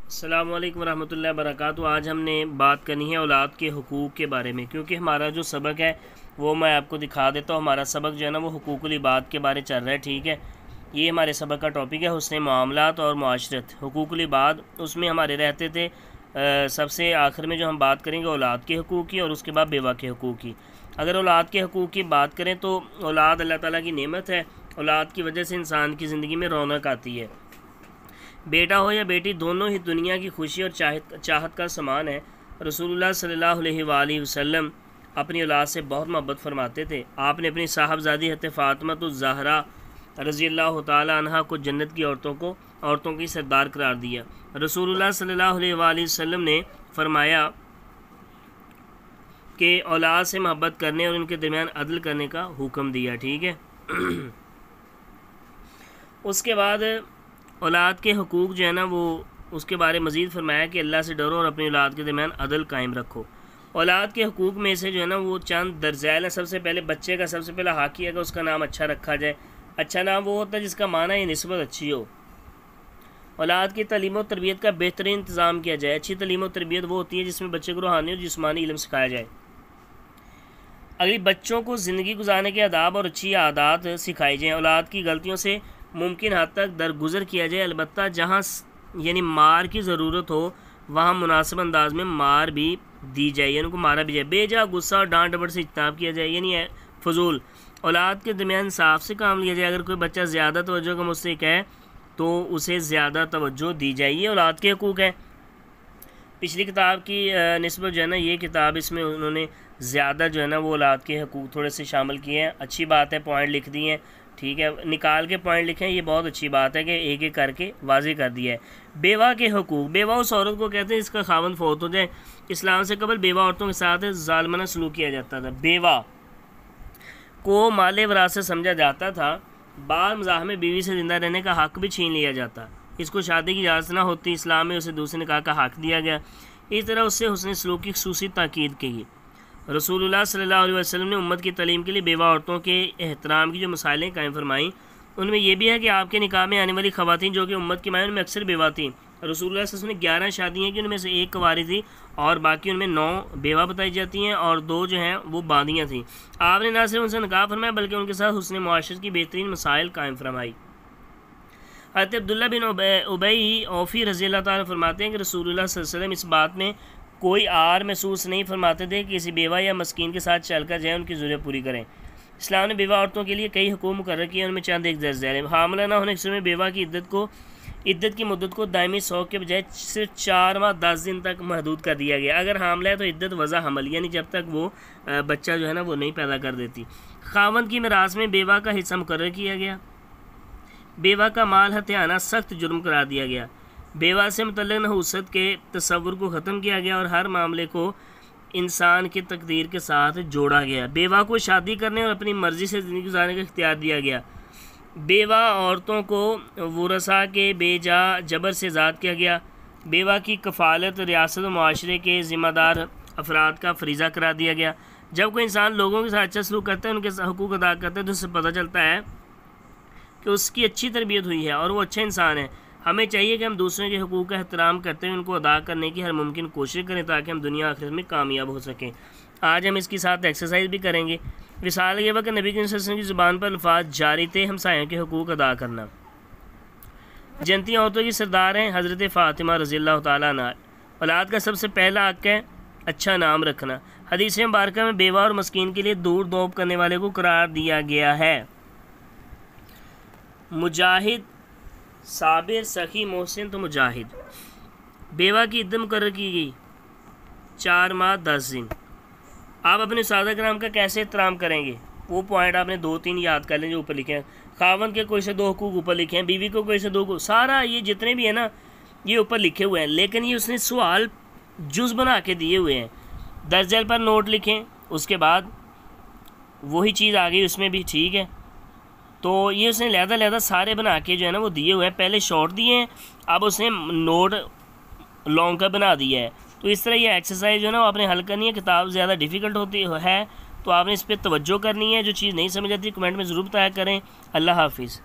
अस्सलामु अलैकुम रहमतुल्लाहि व बरकातुहू। आज हमने बात करनी है औलाद के हुकूक़ के बारे में, क्योंकि हमारा जो सबक है वो मैं आपको दिखा देता हूँ। हमारा सबक जो है ना वो हुकूकुल इबाद के बारे चल रहा है, ठीक है। ये हमारे सबक का टॉपिक है, हुस्न मामलात और मुआशरत। हुकूकुल इबाद उसमें हमारे रहते थे। सबसे आखिर में जो हम बात करेंगे औलाद के हुकूक़ की और उसके बाद बेवा के हुकूक़ की। अगर औलाद के हुकूक़ की बात करें तो औलाद अल्लाह ताला की नेमत है। औलाद की वजह से इंसान की ज़िंदगी में रौनक आती है। बेटा हो या बेटी, दोनों ही दुनिया की खुशी और चाहत का समान है। रसूलुल्लाह सल्लल्लाहु अलैहि वसल्लम अपनी औलाद से बहुत मोहब्बत फरमाते थे। आपने अपनी साहबजादी हज़रत फ़ातिमा ज़हरा रज़ियल्लाहु ताला अन्हा को जन्नत की औरतों की सरदार करार दिया। रसूलुल्लाह सल्लल्लाहु अलैहि वसल्लम ने फरमाया कि औलाद से मोहब्बत करने और उनके दरमियान अदल करने का हुक्म दिया, ठीक है। उसके बाद औलाद के हुकूक़ जो है ना वो उसके बारे में मज़ीद फरमाया कि अल्लाह से डरो और अपनी औलाद के दरमियान अदल कायम रखो। औलाद के हुकूक़ में से जो है ना वो चंद दर्ज़ैल है। सबसे पहले बच्चे का सबसे पहला हक़ है कि उसका नाम अच्छा रखा जाए। अच्छा नाम वो होता है जिसका माना या निस्बत अच्छी हो। औलाद की तालीम और तरबियत का बेहतरीन इंतज़ाम किया जाए। अच्छी तालीम और तरबियत वो होती है जिसमें बच्चे को रूहानी और जिस्मानी इल्म सिखाया जाए। अगली, बच्चों को ज़िंदगी गुजारने के आदाब और अच्छी आदत सिखाई जाए। औलाद की गलतियों से मुमकिन हद तक दरगुजर किया जाए। अलबत्ता जहाँ यानी मार की ज़रूरत हो वहाँ मुनासिब अंदाज में मार भी दी जाए, यानी उनको मारा भी जाए। बेजा गुस्सा और डांट डपट से इज्तनाब किया जाए, यानी फजूल। औलाद के दरमियान साफ से काम लिया जाए। अगर कोई बच्चा ज़्यादा तवज्जो का मुझसे कहे तो उसे ज़्यादा तवज्जो दी जाए। ये औलाद के हुकूक़ है। पिछली किताब की निस्बत जो है ना ये किताब, इसमें उन्होंने ज़्यादा जो है ना वो औलाद के हुकूक़ थोड़े से शामिल किए हैं। अच्छी बात है, पॉइंट लिख दिए हैं, ठीक है। निकाल के पॉइंट लिखें, ये बहुत अच्छी बात है कि एक एक करके वाज़े कर दिया है। बेवा के हुकूक़। बेवा उस औरत को कहते हैं जिसका खावंद फौत हो जाए। इस्लाम से कबल बेवा औरतों के साथ ज़ालिमाना सलूक किया जाता था। बेवा को माले वरासत समझा जाता था। बाद मज़ाह में बीवी से ज़िंदा रहने का हक़ भी छीन लिया जाता। इसको शादी की इजाज़त ना होती, इस्लाम में उसे दूसरे निकाह का हक़ दिया गया। इस तरह उससे हुस्न सलूक की ख़ुसूसी ताकीद की। रसूलुल्लाह सल्लल्लाहु अलैहि वसल्लम ने उम्मत की तालीम के लिए बेवा औरतों के एहतराम की जो मसाइलें कायम फरमाई, उनमें यह भी है कि आपके निकाह में आने वाली ख़वातीन जो कि उम्मत की माएँ, उनमें अक्सर बेवा थीं। रसूलुल्लाह सल्लल्लाहु अलैहि वसल्लम ने 11 शादियाँ की, उनमें से एक कुंवारी थी और बाकी उनमें 9 बेवा बताई जाती हैं और 2 जो हैं वो बांदियाँ थीं। आपने ना सिर्फ उनसे निकाह फरमाया बल्कि उनके साथ हुस्न मुआशरत की बेहतरीन मसाइल कायम फरमाई। हज़रत अब्दुल्लाह बिन उबई औफ़ी रज़ियल्लाहु ताला फरमाते हैं कि रसूलुल्लाह सल्लल्लाहु अलैहि वसल्लम इस बात में कोई आर महसूस नहीं फरमाते थे कि किसी बेवा या मस्कीन के साथ चलकर जाएँ, उनकी ज़रूरत पूरी करें। इस्लाम ने बेवा औरतों के लिए कई हुकूम मुकर्रर किए, उनमें चंद एक दर्ज है। हामला ना होने के समय बेवा की इद्दत की मुद्दत को दायमी 100 के बजाय सिर्फ 4 माह 10 दिन तक महदूद कर दिया गया। अगर हामला है तो इद्दत वज़ा हमल, यानी जब तक वो बच्चा जो है ना वो नहीं पैदा कर देती। खावंद की मिरास में बेवा का हिस्सा मुकर्रर किया गया। बेवा का माल हत्याना सख्त जुर्म करार दिया गया। बेवा से मुतल्लिक़ नहूसत के तस्वुर को ख़त्म किया गया और हर मामले को इंसान की तकदीर के साथ जोड़ा गया। बेवा को शादी करने और अपनी मर्ज़ी से ज़िंदगी गुजारने का इख्तियार दिया गया। बेवा औरतों को वरसा के बेजा जबर से आज़ाद किया गया। बेवा की कफ़ालत रियासत और माशरे के ज़िम्मेदार अफराद का फरीज़ा करार दिया गया। जब कोई इंसान लोगों के साथ अच्छा सलूक करता है, उनके हुकूक़ अदा करता है, तो उससे पता चलता है कि उसकी अच्छी तरबियत हुई है और वो अच्छा इंसान है। हमें चाहिए कि हम दूसरों के हुकूक़ का एहतराम करते हुए उनको अदा करने की हर मुमकिन कोशिश करें ताकि हम दुनिया आखिरत में कामयाब हो सकें। आज हम इसके साथ एक्सरसाइज भी करेंगे। विसाल ये वक्त नबी करीम सल्लल्लाहु अलैहि वसल्लम की ज़ुबान पर अल्फाज जारी थे, हमसायों के हुकूक़ अदा करना। जन्नती औरतों की सरदार हैं हज़रत फ़ातिमा रज़ियल्लाहु ताला अन्हा। औलाद का सबसे पहला हक़ है अच्छा नाम रखना। हदीस मुबारक में बेवा और मस्कीन के लिए दूर दौब करने वाले को करार दिया गया है। मुजाहिद, साबिर, सखी, मोहसिन तो मुजाहिद। बेवा की इद्दत मुकर्रर की गई 4 माह 10 दिन। आप अपने उस्ताद कराम का कैसे एहतराम करेंगे, वो पॉइंट आपने 2-3 याद कर लें जो ऊपर लिखे हैं। खावंद के कोई से 2 हुकूक़ ऊपर लिखे हैं, बीवी को कोई से 2 हुकूक़, सारा ये जितने भी है ना ये ऊपर लिखे हुए हैं, लेकिन ये उसने सवाल जुज़ बना के दिए हुए हैं। दर्जल पर नोट लिखें, उसके बाद वही चीज़ आ गई उसमें भी, ठीक है। तो ये उसने लहदा सारे बना के जो है ना वो दिए हुए हैं। पहले शॉर्ट दिए हैं, अब उसने नोट लॉन्ग का बना दिया है। तो इस तरह ये एक्सरसाइज जो है ना वो आपने हल करनी है। किताब ज़्यादा डिफ़िकल्ट होती है तो आपने इस पर तवज्जो करनी है। जो चीज़ नहीं समझ आती कमेंट में ज़रूर बताया करें। अल्लाह हाफिज़।